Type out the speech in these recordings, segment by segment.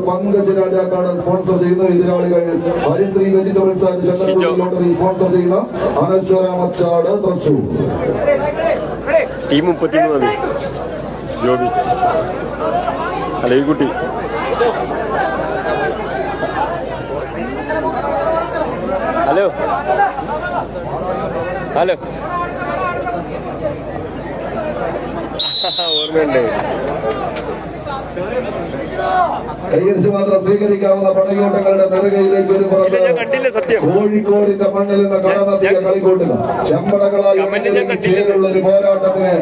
Pankaj രാജാക്കാണ് sponsor ചെയ്യുന്ന എതിരാളികൾ Harisree vegetables and Chandrapuri lottery sponsor ചെയ്യുന്ന അനശ്വര മച്ചാട് തൃശൂർ. ടീം 33 ജോബി അല്ല ഈ കുട്ടി ഹലോ ഹലോ ഓർമ്മയുണ്ട്. കൈയടിച്ച് മാത്രം സ്വീകരിക്കാവുന്ന പടയോട്ടങ്ങളുടെ നെറുകയിലേക്ക് ഒരു കോഴിക്കോടിന്റെ മണ്ണിൽ നിന്ന് കടന്നെത്തിയ കളിക്കൂട്ടുക ചെമ്പടകളായി ചേരുള്ള ഒരു പോരാട്ടത്തിന്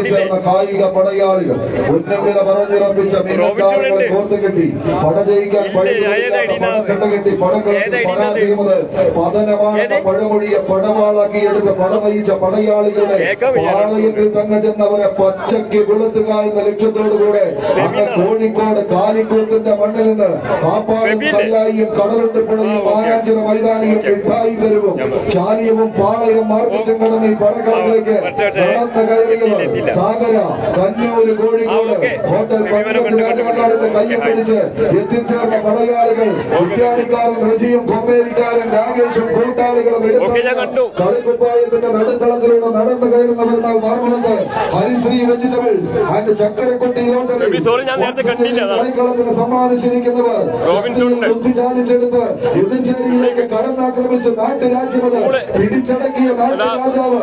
ചേർന്ന കായിക പടയാളികൾ ഉന്നമില പറഞ്ഞുറപ്പിച്ച മീനക്കാരങ്ങളെ കോർത്തുകെട്ടി പട ജയിക്കാൻ കെട്ടി പടക്കുന്നത് പതനമാണെന്ന പഴമൊഴിയെ പടവാളാക്കി എടുത്ത് പട നയിച്ച പടയാളികളുടെ പാളയത്തിൽ തന്നെ ചെന്നവരെ പച്ചയ്ക്ക് വെളുത്തുകായുന്ന ലക്ഷ്യത്തോടുകൂടെ കോഴിക്കോട് കാലിക്കൂത്തിന്റെ മണ്ണിൽ നിന്ന് കാപ്പാടും കല്ലായിയും കടലുണ്ട് പുഴയും വാരാഞ്ചിറ മൈതാനിയും മിഠായി തെരുവും ചാലിയവും പാളയും മാർക്കറ്റും കടന്ന് ഈ പടക്കളത്തിലേക്ക് നടന്നു കയറിയവർ സാഗര കന്നൂര് കോഴിക്കോട് ഹോട്ടൽ രാജമണ്ണാടിന്റെ കയ്യിൽ പിടിച്ച് എത്തിച്ചേർന്ന പടയാളികൾ വിദ്യാണിക്കാരൻ റജിയും കൊമ്മേരിക്കാരൻ രാകേഷും കൂട്ടാളികളും എടുത്ത കളിക്കുപ്പായത്തിന്റെ നടുത്തളത്തിലൂടെ നടന്നു കയറുന്നവരെന്നാൽ മറുപുറത്ത് ഹരിശ്രീ വെജിറ്റബിൾസ് ആൻഡ് ചക്കരക്കുട്ടി ലോട്ടറി കളിക്കളത്തിന് സമ്മാനിച്ചിരിക്കുന്നവർ ബുദ്ധിചാലിച്ചെടുത്ത് എതിർചേരിയിലേക്ക് കടന്നാക്രമിച്ച് നാട്ടുരാജ്യമത് പിടിച്ചടക്കിയ നാട്ടുരാജാവ്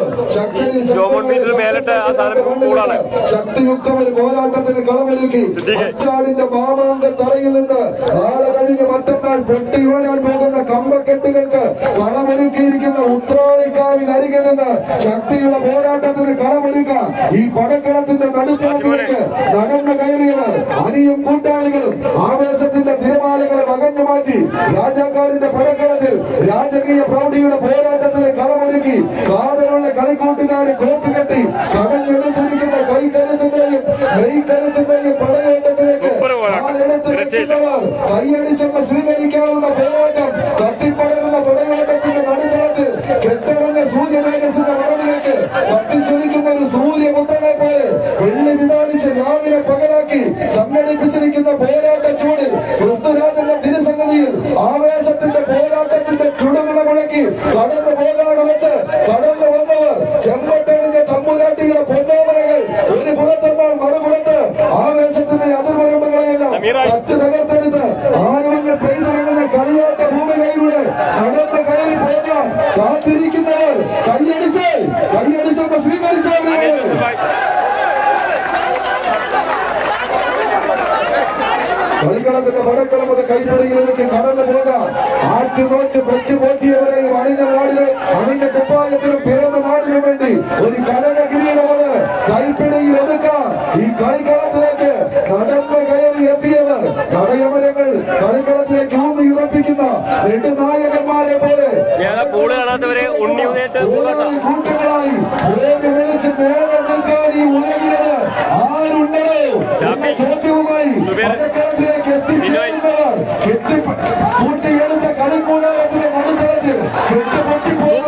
ശക്തിയുക്ത ഒരു പോരാട്ടത്തിന് കളമൊരുക്കി അച്ചാടിന്റെ മാമാങ്ക തറയിൽ നിന്ന് നാളെ കഴിഞ്ഞ് മറ്റന്നാൾ പെട്ടി ഉയരാൻ പോകുന്ന കമ്പക്കെട്ടുകൾക്ക് കളമൊരുക്കിയിരിക്കുന്ന ഉത്രാളിക്കാവിനരികിൽ നിന്ന് ശക്തിയുടെ പോരാട്ടത്തിന് കളമൊരുക്കാൻ ഈ പടക്കളത്തിന്റെ നടുത്തളത്തിലേക്ക് നടന്നു കയറിയവർ അനിയും കൂട്ടാളികളും ആവേശത്തിന്റെ തിരമാലകളെ വകഞ്ഞു മാറ്റി രാജാക്കാരിന്റെ പടക്കളത്തിൽ രാജകീയ പ്രൗഢിയുടെ പോരാട്ടത്തിന് കളമൊരുക്കി കാതലുള്ള കളിക്കൂട്ടുകാരെ കോർത്തുകെട്ടി കടഞ്ഞെടുത്തിരിക്കുന്ന കൈക്കരുത്തിന്റെയും നെയ്ക്കരുത്തിന്റെയും പടയോട്ടത്തിലേക്ക് കൈയടിച്ചൊന്ന് സ്വീകരിക്കാവുന്ന പോരാട്ടം തട്ടിപ്പടരുന്ന പടയോട്ടത്തിന്റെ നടുത്തളത്തിൽ കെട്ടടഞ്ഞ സൂര്യതേജസ്സിന്റെ മറവിലേക്ക് കത്തിച്ചൊലിക്കുന്ന ഒരു സൂര്യപുത്രനെ പോലെ വെള്ളി വിധാനിച്ച് രാവിലെ പകലാക്കി സംഘടിപ്പിച്ചിരിക്കുന്ന പോരാട്ട ചൂടിൽ ക്രിസ്തുരാജന്റെ തിരുസന്നിധിയിൽ ആവേശത്തിന്റെ പോരാട്ടത്തിന്റെ ചുടുവിള മുഴക്കി കടന്നു പോകാനുവച്ച് കടന്നു വന്നവർ ചെമ്പട്ടണിഞ്ഞ തമ്പുരാട്ടിയുടെ പൊന്നോമലകൾ ഒരു പുറത്തെന്നാൽ മറുപുറത്ത് ആവേശത്തിന്റെ അതിർവരമ്പുകളെയെല്ലാം തച്ച് തകർത്തെടുത്ത് ആരുവങ്ങൾ പെയ്തിറങ്ങുന്ന കളിയാട്ട ഭൂമികയിലൂടെ നടന്ന് കയറി പോകാൻ കാത്തിരിക്കുന്നവർ കൈയടിച്ചൊന്ന് സ്വീകരിച്ചു. കളിക്കളത്തിന്റെ പടക്കളം അത് കൈപ്പിടിയിലേക്ക് കടന്നു പോകാം. ആറ്റുനോറ്റ് പെറ്റുപോറ്റിയവരെയും അണിഞ്ഞ നാടിന് അണിഞ്ഞ കുപ്പായത്തിനും പിറന്ന നാടിനു വേണ്ടി ഒരു കനക കിരീടമത് കൈപ്പിടിയിൽ ഒതുക്കാൻ ഈ കളിക്കളത്തിലേക്ക് നടന്ന് കയറി എത്തിയവർ തടയമരങ്ങൾ കളിക്കളത്തിലേക്ക് ഊന്നി ഉറപ്പിക്കുന്ന നെടുനായകന്മാരെ പോലെ കൂട്ടങ്ങളായി വിളിച്ച് നേരെ നിൽക്കാൻ ഈ ഉലകിയത് ആരുണ്ടോ എന്ന ചോദ്യവുമായി പടക്കളത്തിലേക്ക് എത്തിച്ചേരുന്നവർ കൂട്ടിയെടുത്ത കളിക്കൂടാരത്തിന്റെ നടുത്തളത്തിൽ കെട്ടുപൊട്ടിപ്പോകുന്ന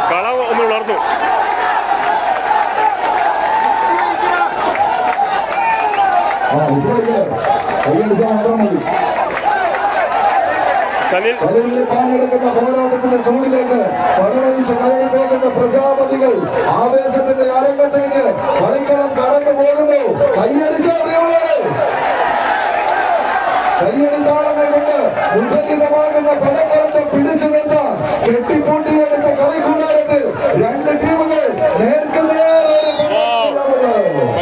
കളവ് ഒന്ന് ഉണർന്നു. പാലെടുക്കുന്ന പോരാട്ടത്തിന്റെ ചൂടിലേക്ക് പടവഴിച്ച് കയറി പോകുന്ന പ്രജാപതികൾ ആവേശത്തിന്റെ അരങ്ങത്തേക്ക് കളിക്കളം കടന്നു പോകുന്നു. കയ്യടി താളങ്ങൾ കൊണ്ട് ഉദരിതമാകുന്ന പടക്കളത്തെ പിടിച്ചു നിർത്താൻ കെട്ടിപ്പൂട്ടി